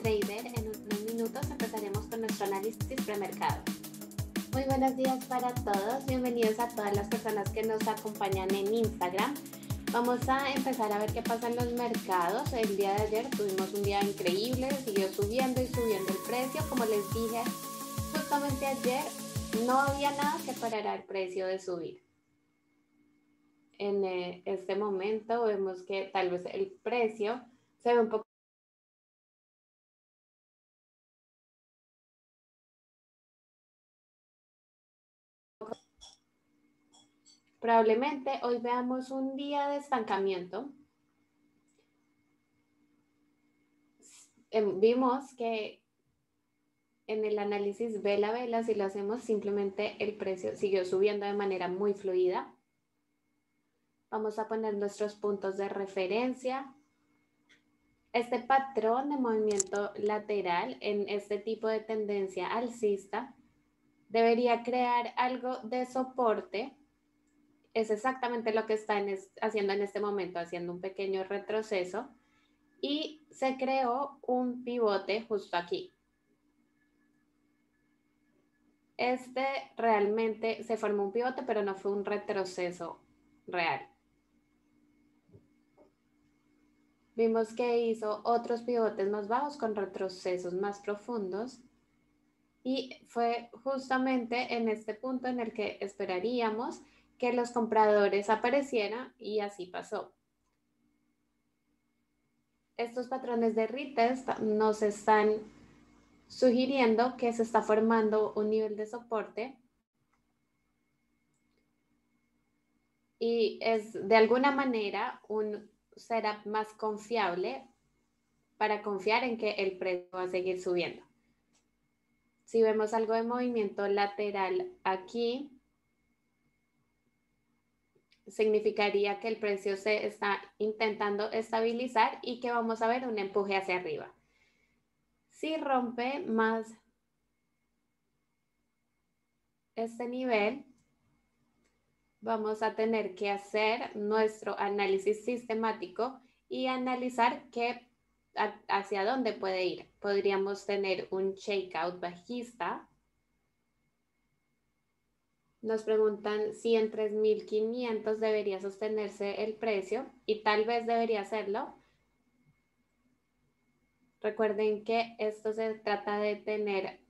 Trader. En unos minutos empezaremos con nuestro análisis premercado. Muy buenos días para todos. Bienvenidos a todas las personas que nos acompañan en Instagram. Vamos a empezar a ver qué pasa en los mercados. El día de ayer tuvimos un día increíble, siguió subiendo y subiendo el precio. Como les dije, justamente ayer no había nada que parara el precio de subir. En este momento vemos que tal vez el precio se ve un poco. Probablemente hoy veamos un día de estancamiento. Vimos que en el análisis vela a vela, si lo hacemos, simplemente el precio siguió subiendo de manera muy fluida. Vamos a poner nuestros puntos de referencia. Este patrón de movimiento lateral en este tipo de tendencia alcista debería crear algo de soporte. Es exactamente lo que está haciendo en este momento, haciendo un pequeño retroceso. Y se creó un pivote justo aquí. Realmente se formó un pivote, pero no fue un retroceso real. Vimos que hizo otros pivotes más bajos con retrocesos más profundos y fue justamente en este punto en el que esperaríamos que los compradores aparecieran y así pasó. Estos patrones de retest nos están sugiriendo que se está formando un nivel de soporte y es de alguna manera un setup más confiable para confiar en que el precio va a seguir subiendo. Si vemos algo de movimiento lateral aquí, significaría que el precio se está intentando estabilizar y que vamos a ver un empuje hacia arriba. Si rompe más este nivel, vamos a tener que hacer nuestro análisis sistemático y analizar hacia dónde puede ir. Podríamos tener un shakeout bajista. Nos preguntan si en 3.500 debería sostenerse el precio y tal vez debería hacerlo. Recuerden que esto se trata de tener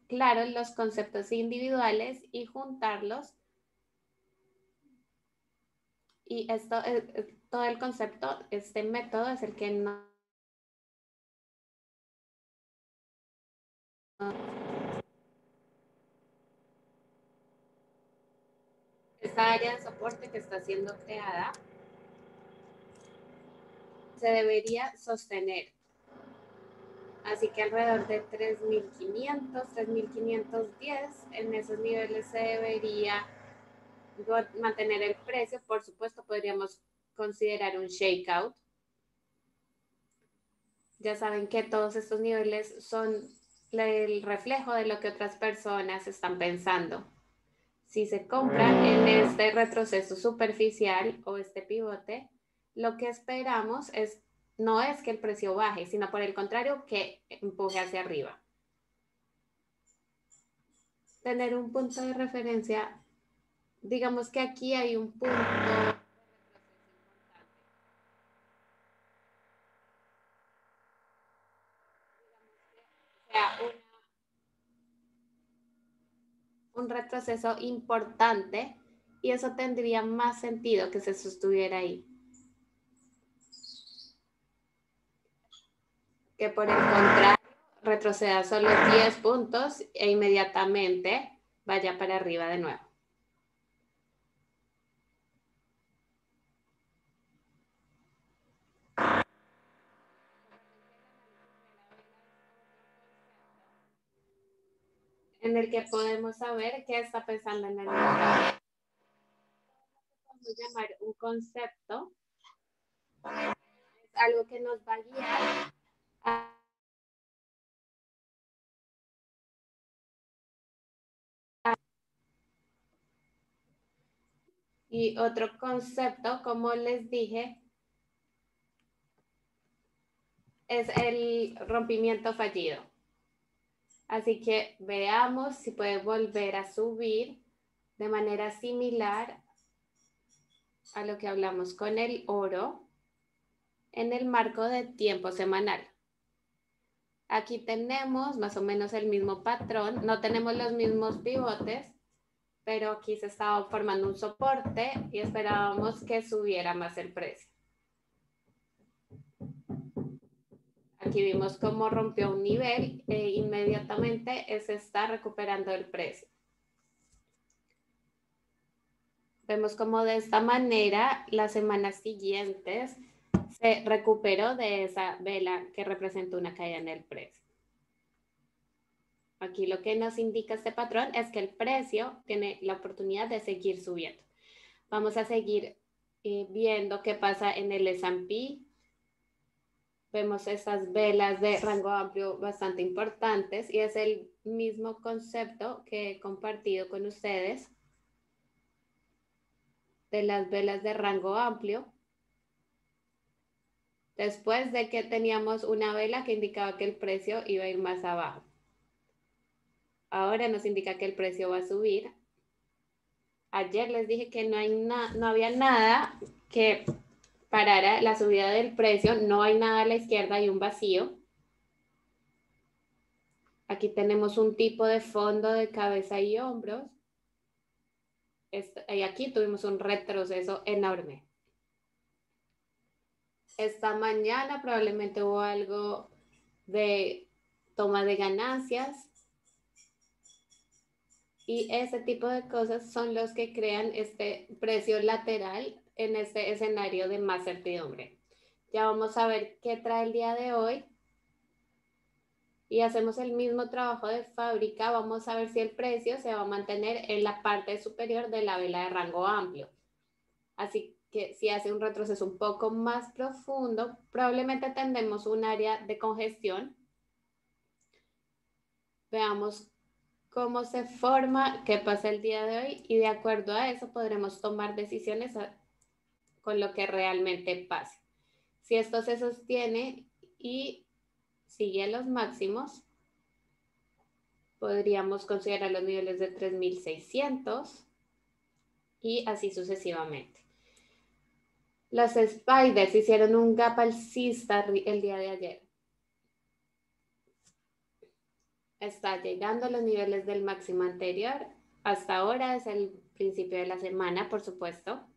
claros los conceptos individuales y juntarlos. Y esto, todo el concepto, este método es el que no. Esta área de soporte que está siendo creada se debería sostener. Así que alrededor de 3.500, 3.510, en esos niveles se debería mantener el precio. Por supuesto, podríamos considerar un shakeout. Ya saben que todos estos niveles son el reflejo de lo que otras personas están pensando. Si se compra en este retroceso superficial o este pivote, lo que esperamos no es que el precio baje, sino por el contrario, que empuje hacia arriba. Tener un punto de referencia, digamos que aquí hay un punto de retroceso importante. O sea, un retroceso importante y eso tendría más sentido que se sostuviera ahí. Que por el contrario retroceda solo 10 puntos e inmediatamente vaya para arriba de nuevo. En el que podemos saber qué está pensando en el mercado. Podemos llamar un concepto, es algo que nos va a guiar a y otro concepto, como les dije, es el rompimiento fallido. Así que veamos si puede volver a subir de manera similar a lo que hablamos con el oro en el marco de tiempo semanal. Aquí tenemos más o menos el mismo patrón, no tenemos los mismos pivotes, pero aquí se estaba formando un soporte y esperábamos que subiera más el precio. Aquí vimos cómo rompió un nivel e inmediatamente se está recuperando el precio. Vemos cómo de esta manera las semanas siguientes se recuperó de esa vela que representa una caída en el precio. Aquí lo que nos indica este patrón es que el precio tiene la oportunidad de seguir subiendo. Vamos a seguir viendo qué pasa en el S&P. Vemos estas velas de rango amplio bastante importantes y es el mismo concepto que he compartido con ustedes de las velas de rango amplio. Después de que teníamos una vela que indicaba que el precio iba a ir más abajo. Ahora nos indica que el precio va a subir. Ayer les dije que no había nada que parara la subida del precio. No hay nada a la izquierda, hay un vacío. Aquí tenemos un tipo de fondo de cabeza y hombros. Y aquí tuvimos un retroceso enorme. Esta mañana probablemente hubo algo de toma de ganancias. Y ese tipo de cosas son los que crean este precio lateral en este escenario de más certidumbre. Ya vamos a ver qué trae el día de hoy. Y hacemos el mismo trabajo de fábrica. Vamos a ver si el precio se va a mantener en la parte superior de la vela de rango amplio. Así que si hace un retroceso un poco más profundo, probablemente tendremos un área de congestión. Veamos cómo se forma, qué pasa el día de hoy y de acuerdo a eso podremos tomar decisiones con lo que realmente pase. Si esto se sostiene y sigue los máximos, podríamos considerar los niveles de 3.600 y así sucesivamente. Los spiders hicieron un gap alcista el día de ayer. Está llegando a los niveles del máximo anterior. Hasta ahora es el principio de la semana, por supuesto.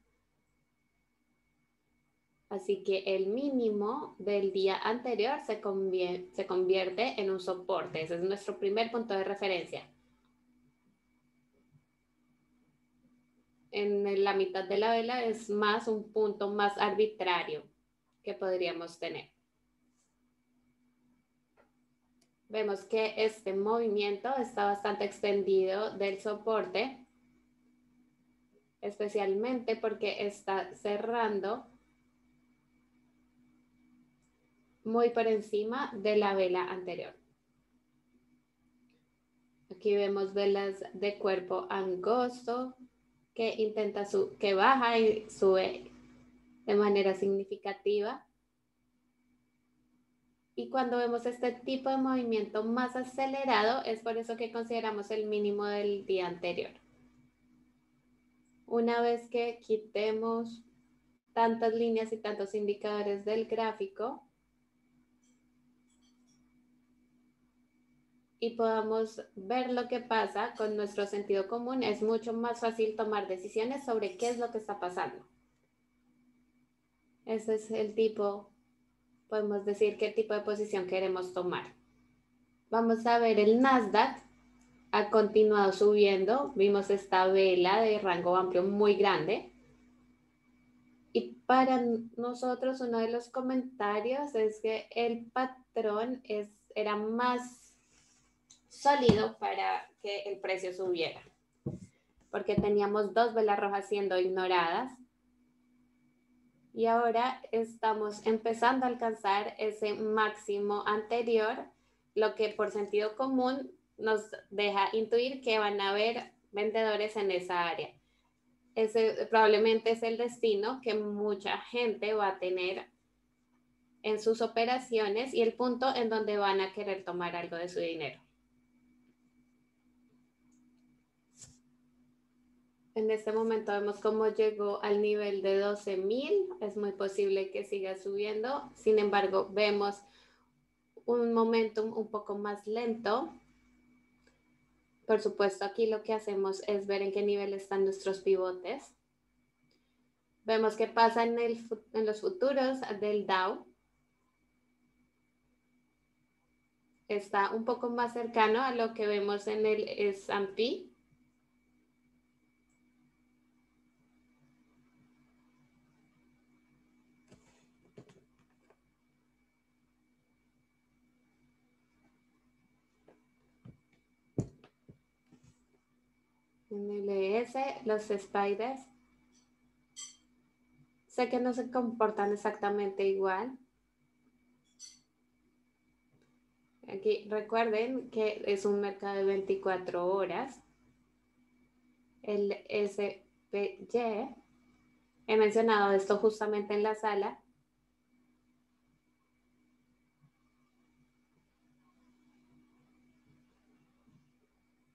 Así que el mínimo del día anterior se convierte en un soporte. Ese es nuestro primer punto de referencia. En la mitad de la vela es más un punto más arbitrario que podríamos tener. Vemos que este movimiento está bastante extendido del soporte, especialmente porque está cerrando muy por encima de la vela anterior. Aquí vemos velas de cuerpo angosto que que baja y sube de manera significativa. Y cuando vemos este tipo de movimiento más acelerado, es por eso que consideramos el mínimo del día anterior. Una vez que quitemos tantas líneas y tantos indicadores del gráfico y podamos ver lo que pasa con nuestro sentido común, es mucho más fácil tomar decisiones sobre qué es lo que está pasando. Ese es el tipo, podemos decir qué tipo de posición queremos tomar. Vamos a ver el Nasdaq. Ha continuado subiendo, vimos esta vela de rango amplio muy grande. Y para nosotros uno de los comentarios es que el patrón era más sólido para que el precio subiera, porque teníamos dos velas rojas siendo ignoradas y ahora estamos empezando a alcanzar ese máximo anterior, lo que por sentido común nos deja intuir que van a haber vendedores en esa área. Ese probablemente es el destino que mucha gente va a tener en sus operaciones y el punto en donde van a querer tomar algo de su dinero. En este momento vemos cómo llegó al nivel de 12,000. Es muy posible que siga subiendo. Sin embargo, vemos un momentum un poco más lento. Por supuesto, aquí lo que hacemos es ver en qué nivel están nuestros pivotes. Vemos qué pasa en los futuros del Dow. Está un poco más cercano a lo que vemos en el S&P. En el ES, los spiders. Sé que no se comportan exactamente igual. Aquí recuerden que es un mercado de 24 horas. El SPY, he mencionado esto justamente en la sala.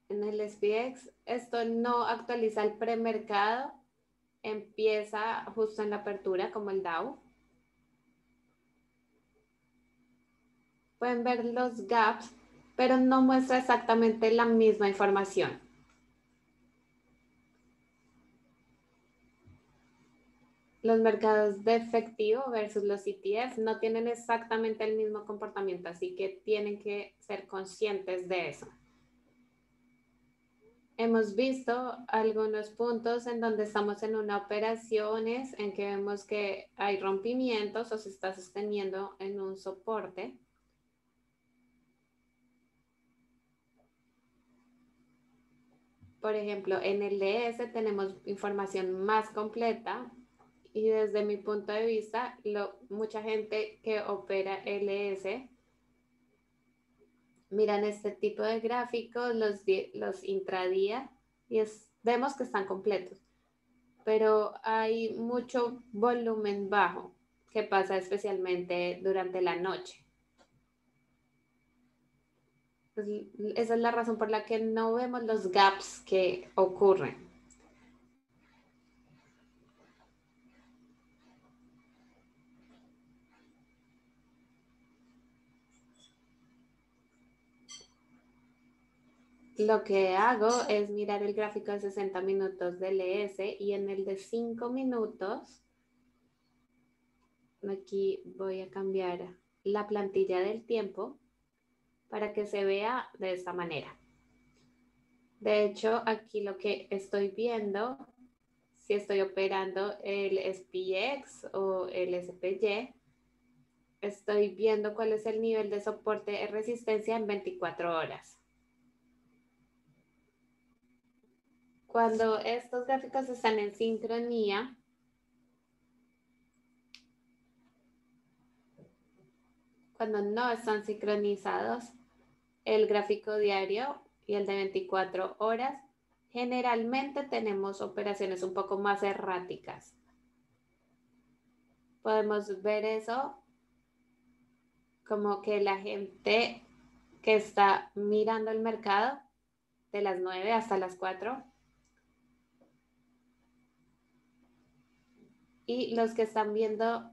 En el SPX, esto no actualiza el premercado, empieza justo en la apertura como el Dow. Pueden ver los gaps, pero no muestra exactamente la misma información. Los mercados de efectivo versus los ETFs no tienen exactamente el mismo comportamiento, así que tienen que ser conscientes de eso. Hemos visto algunos puntos en donde estamos en una operaciones en que vemos que hay rompimientos o se está sosteniendo en un soporte. Por ejemplo, en el LS tenemos información más completa y desde mi punto de vista, mucha gente que opera LS miran este tipo de gráficos, los intradía, y vemos que están completos. Pero hay mucho volumen bajo que pasa especialmente durante la noche. Pues, esa es la razón por la que no vemos los gaps que ocurren. Lo que hago es mirar el gráfico de 60 minutos del ES y en el de 5 minutos, aquí voy a cambiar la plantilla del tiempo para que se vea de esta manera. De hecho, aquí lo que estoy viendo, si estoy operando el SPX o el SPY, estoy viendo cuál es el nivel de soporte de resistencia en 24 horas. Cuando estos gráficos están en sincronía, cuando no están sincronizados, el gráfico diario y el de 24 horas, generalmente tenemos operaciones un poco más erráticas. Podemos ver eso como que la gente que está mirando el mercado de las 9 hasta las 4 y los que están viendo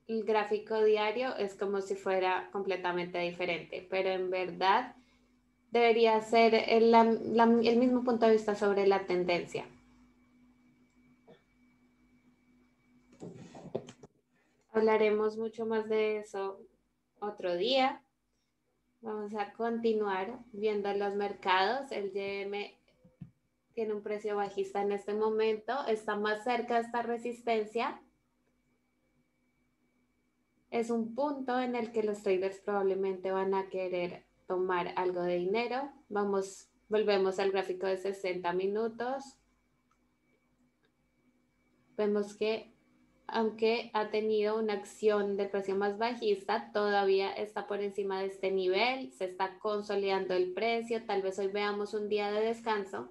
el gráfico diario es como si fuera completamente diferente, pero en verdad debería ser el mismo punto de vista sobre la tendencia. Hablaremos mucho más de eso otro día. Vamos a continuar viendo los mercados. El YM tiene un precio bajista en este momento, está más cerca de esta resistencia. Es un punto en el que los traders probablemente van a querer tomar algo de dinero. Volvemos al gráfico de 60 minutos. Vemos que aunque ha tenido una acción de precio más bajista, todavía está por encima de este nivel, se está consolidando el precio, tal vez hoy veamos un día de descanso.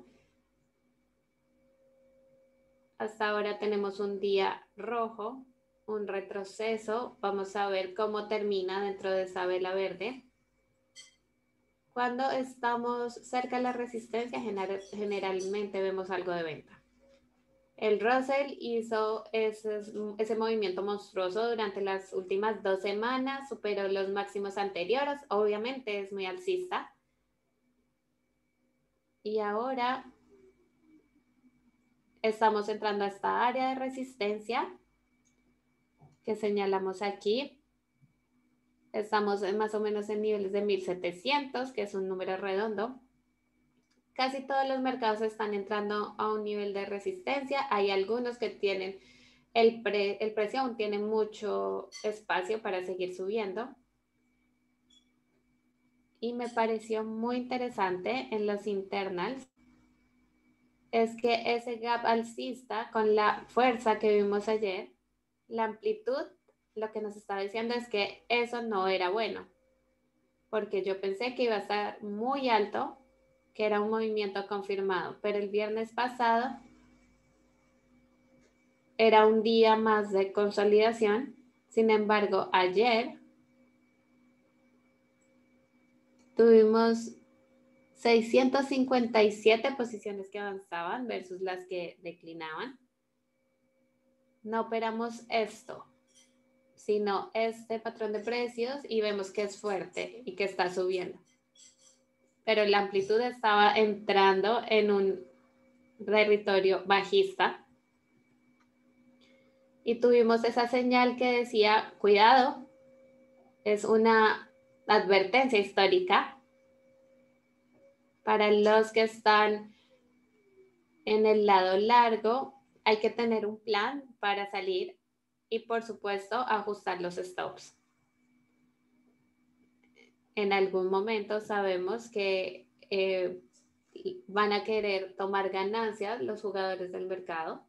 Hasta ahora tenemos un día rojo, un retroceso. Vamos a ver cómo termina dentro de esa vela verde. Cuando estamos cerca de la resistencia, generalmente vemos algo de venta. El Russell hizo ese movimiento monstruoso durante las últimas 2 semanas, superó los máximos anteriores, obviamente es muy alcista. Y ahora estamos entrando a esta área de resistencia que señalamos aquí. Estamos más o menos en niveles de 1700, que es un número redondo. Casi todos los mercados están entrando a un nivel de resistencia. Hay algunos que tienen, el precio aún tiene mucho espacio para seguir subiendo. Y me pareció muy interesante en los internals, es que ese gap alcista con la fuerza que vimos ayer, la amplitud, lo que nos estaba diciendo es que eso no era bueno, porque yo pensé que iba a estar muy alto, que era un movimiento confirmado, pero el viernes pasado era un día más de consolidación. Sin embargo, ayer tuvimos 657 posiciones que avanzaban versus las que declinaban. No operamos esto, sino este patrón de precios y vemos que es fuerte y que está subiendo. Pero la amplitud estaba entrando en un territorio bajista y tuvimos esa señal que decía, cuidado, es una advertencia histórica para los que están en el lado largo. Hay que tener un plan para salir y, por supuesto, ajustar los stops. En algún momento sabemos que van a querer tomar ganancias los jugadores del mercado.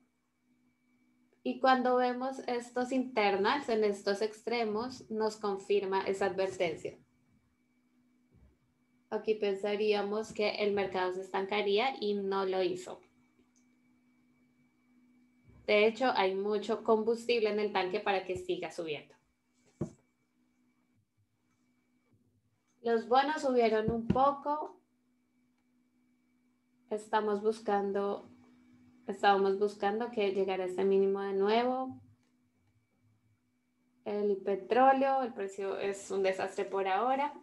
Y cuando vemos estos internals en estos extremos, nos confirma esa advertencia. Aquí pensaríamos que el mercado se estancaría y no lo hizo. De hecho, hay mucho combustible en el tanque para que siga subiendo. Los bonos subieron un poco. Estábamos buscando que llegara este mínimo de nuevo. El petróleo, el precio es un desastre por ahora.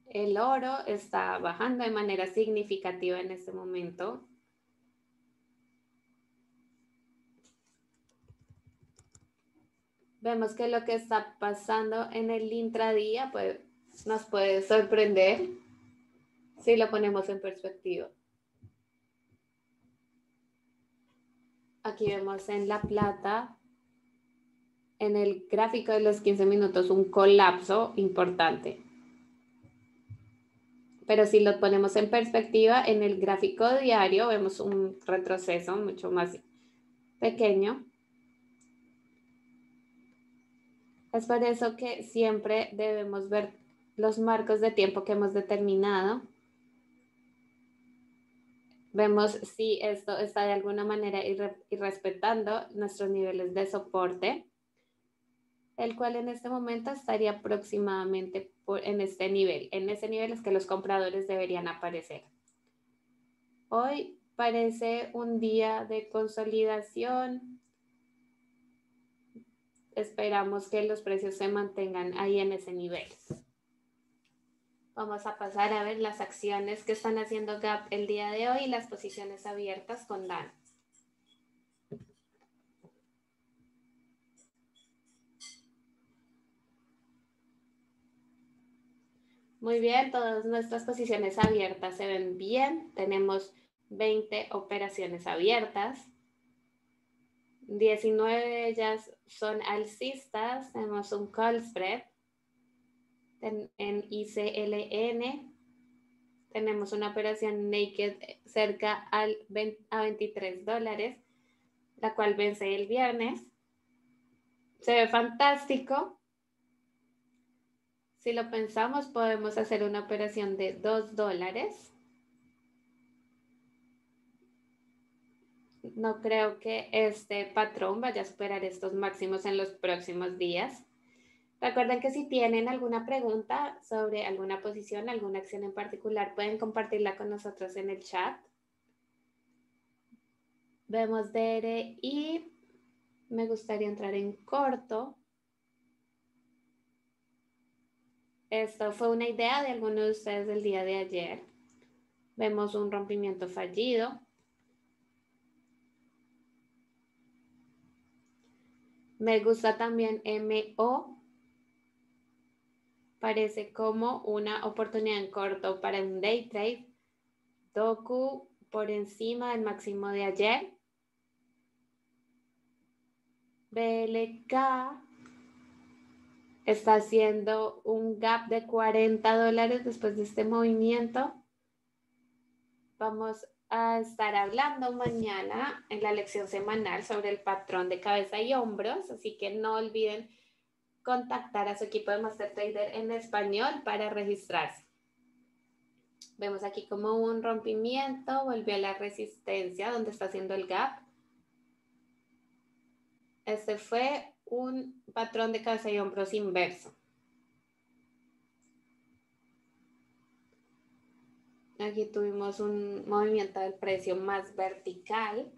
El oro está bajando de manera significativa en este momento. Vemos que lo que está pasando en el intradía pues, nos puede sorprender si lo ponemos en perspectiva. Aquí vemos en la plata, en el gráfico de los 15 minutos, un colapso importante. Pero si lo ponemos en perspectiva, en el gráfico diario vemos un retroceso mucho más pequeño. Es por eso que siempre debemos ver los marcos de tiempo que hemos determinado. Vemos si esto está de alguna manera irrespetando nuestros niveles de soporte, el cual en este momento estaría aproximadamente en este nivel. En ese nivel es que los compradores deberían aparecer. Hoy parece un día de consolidación. Esperamos que los precios se mantengan ahí en ese nivel. Vamos a pasar a ver las acciones que están haciendo gap el día de hoy y las posiciones abiertas con Dan. Muy bien, todas nuestras posiciones abiertas se ven bien. Tenemos 20 operaciones abiertas. 19 de ellas son alcistas. Tenemos un call spread en ICLN. Tenemos una operación naked cerca a $23, la cual vence el viernes. Se ve fantástico. Si lo pensamos, podemos hacer una operación de $2. No creo que este patrón vaya a superar estos máximos en los próximos días. Recuerden que si tienen alguna pregunta sobre alguna posición, alguna acción en particular, pueden compartirla con nosotros en el chat. Vemos DRI. Me gustaría entrar en corto. Esto fue una idea de alguno de ustedes del día de ayer. Vemos un rompimiento fallido. Me gusta también MO. Parece como una oportunidad en corto para un day trade. Doku por encima del máximo de ayer. BLK está haciendo un gap de $40 después de este movimiento. Vamos a estar hablando mañana en la lección semanal sobre el patrón de cabeza y hombros, así que no olviden contactar a su equipo de Master Trader en español para registrarse. Vemos aquí como un rompimiento, volvió a la resistencia donde está haciendo el gap. Este fue un patrón de cabeza y hombros inverso. Aquí tuvimos un movimiento del precio más vertical.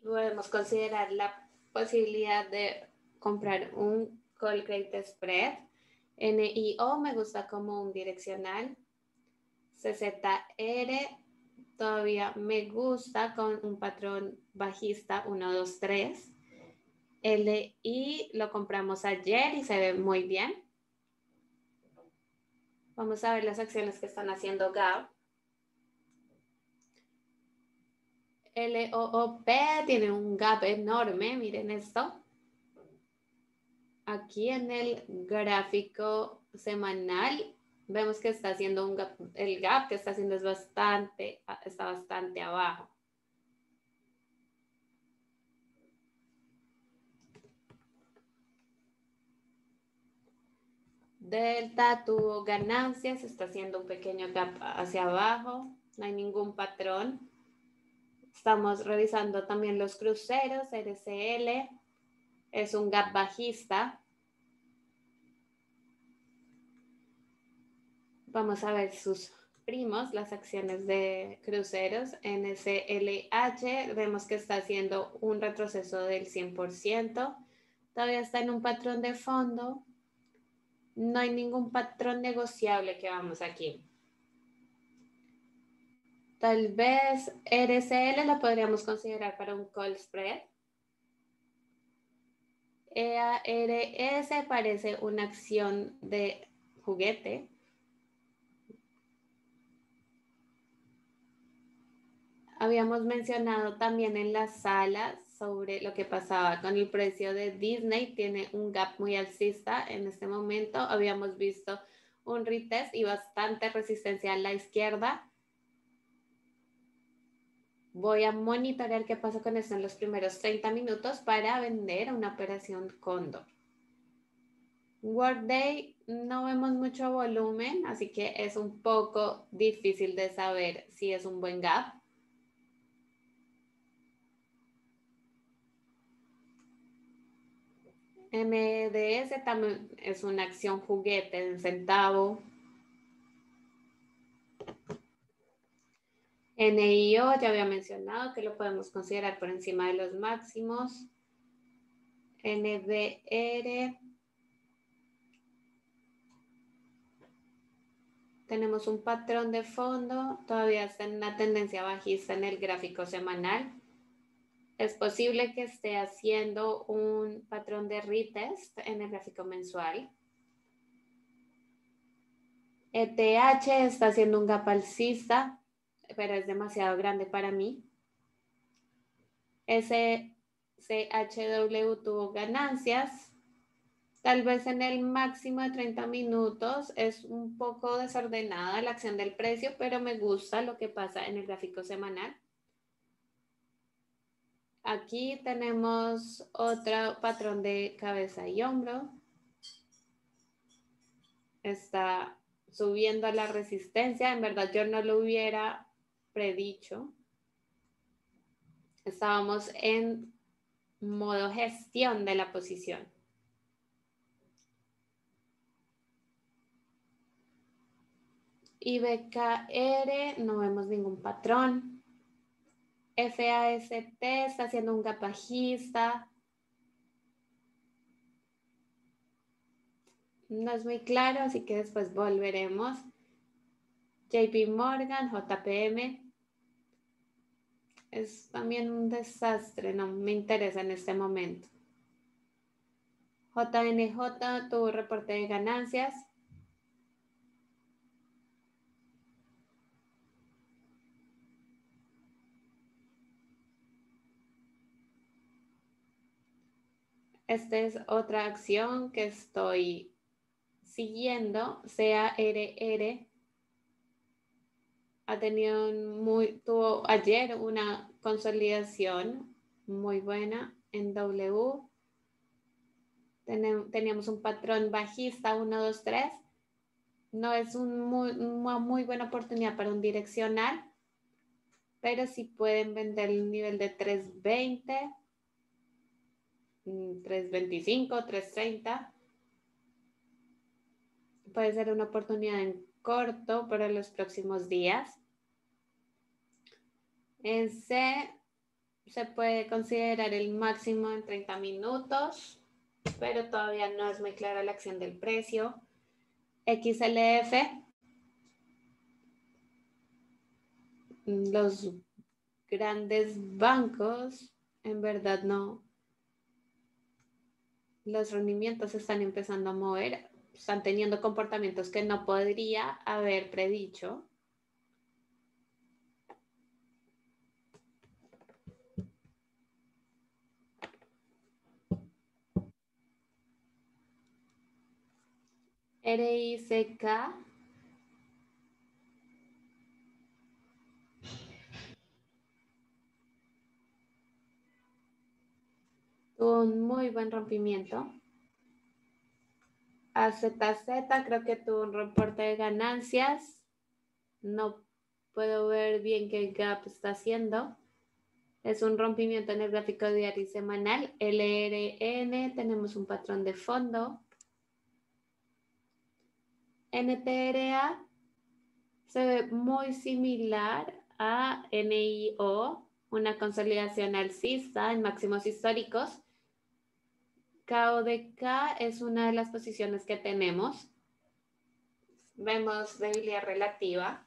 Podemos considerar la posibilidad de comprar un call credit spread. NIO me gusta como un direccional. CZR todavía me gusta con un patrón bajista 1, 2, 3. LI lo compramos ayer y se ve muy bien. Vamos a ver las acciones que están haciendo gap. LOOP tiene un gap enorme, miren esto. Aquí en el gráfico semanal vemos que está haciendo un gap, el gap que está haciendo está bastante abajo. Delta tuvo ganancias, está haciendo un pequeño gap hacia abajo, no hay ningún patrón. Estamos revisando también los cruceros, RCL, es un gap bajista. Vamos a ver sus primos, las acciones de cruceros. NCLH, vemos que está haciendo un retroceso del 100%. Todavía está en un patrón de fondo. No hay ningún patrón negociable que vamos aquí. Tal vez RCL la podríamos considerar para un call spread. EARS parece una acción de juguete. Habíamos mencionado también en las salas sobre lo que pasaba con el precio de Disney. Tiene un gap muy alcista en este momento. Habíamos visto un retest y bastante resistencia a la izquierda. Voy a monitorear qué pasa con esto en los primeros 30 minutos para vender una operación cóndor. Workday no vemos mucho volumen, así que es un poco difícil de saber si es un buen gap. MDS también es una acción juguete de un centavo. NIO ya había mencionado que lo podemos considerar por encima de los máximos. NDR. Tenemos un patrón de fondo, todavía está en una tendencia bajista en el gráfico semanal. Es posible que esté haciendo un patrón de retest en el gráfico mensual. ETH está haciendo un gap alcista, pero es demasiado grande para mí. SCHW tuvo ganancias. Tal vez en el máximo de 30 minutos es un poco desordenada la acción del precio, pero me gusta lo que pasa en el gráfico semanal. Aquí tenemos otro patrón de cabeza y hombro. Está subiendo a la resistencia. En verdad yo no lo hubiera predicho. Estábamos en modo gestión de la posición. IBKR, no vemos ningún patrón. FAST está haciendo un gap bajista. No es muy claro, así que después volveremos. JP Morgan, JPM. Es también un desastre, no me interesa en este momento. JNJ tuvo reporte de ganancias. Esta es otra acción que estoy siguiendo, CARR. Tuvo ayer una consolidación muy buena en W. Teníamos un patrón bajista 1, 2, 3. No es una muy buena oportunidad para un direccional, pero sí pueden vender el nivel de 320, 325, 330. Puede ser una oportunidad en corto para los próximos días. En C se puede considerar el máximo en 30 minutos, pero todavía no es muy clara la acción del precio. XLF, los grandes bancos, en verdad no. Los rendimientos están empezando a mover, están teniendo comportamientos que no podría haber predicho. RICK. Tuvo un muy buen rompimiento. AZZ creo que tuvo un reporte de ganancias. No puedo ver bien qué gap está haciendo. Es un rompimiento en el gráfico diario y semanal. LRN, tenemos un patrón de fondo. NTRA se ve muy similar a NIO, una consolidación alcista en máximos históricos. KODK es una de las posiciones que tenemos. Vemos debilidad relativa.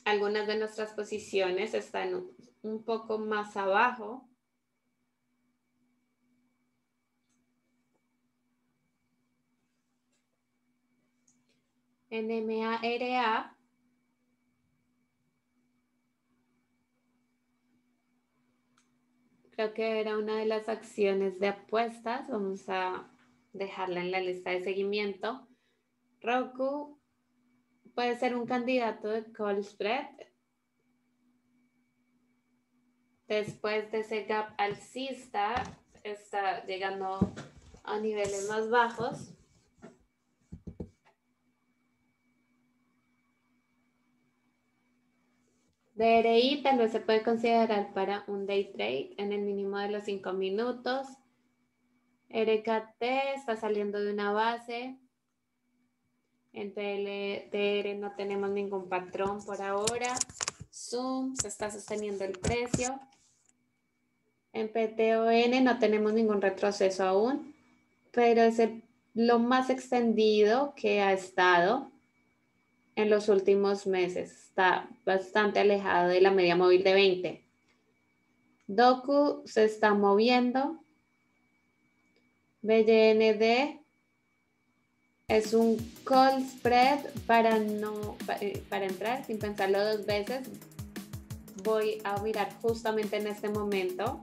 Algunas de nuestras posiciones están un poco más abajo. NMARA creo que era una de las acciones de apuestas. Vamos a dejarla en la lista de seguimiento. Roku puede ser un candidato de call spread. Después de ese gap alcista, está llegando a niveles más bajos. DRI tal vez se puede considerar para un day trade en el mínimo de los 5 minutos. RKT está saliendo de una base. En PLTR no tenemos ningún patrón por ahora. Zoom se está sosteniendo el precio. En PTON no tenemos ningún retroceso aún, pero es lo más extendido que ha estado en los últimos meses. Está bastante alejado de la media móvil de 20. Doku se está moviendo. BYND es un call spread para entrar sin pensarlo dos veces. Voy a mirar justamente en este momento.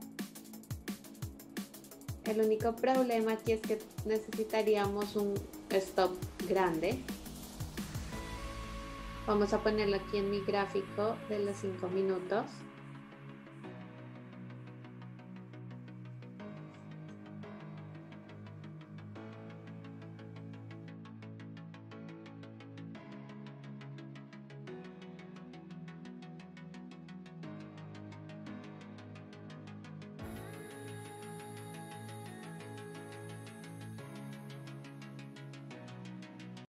El único problema aquí es que necesitaríamos un stop grande. Vamos a ponerlo aquí en mi gráfico de los 5 minutos.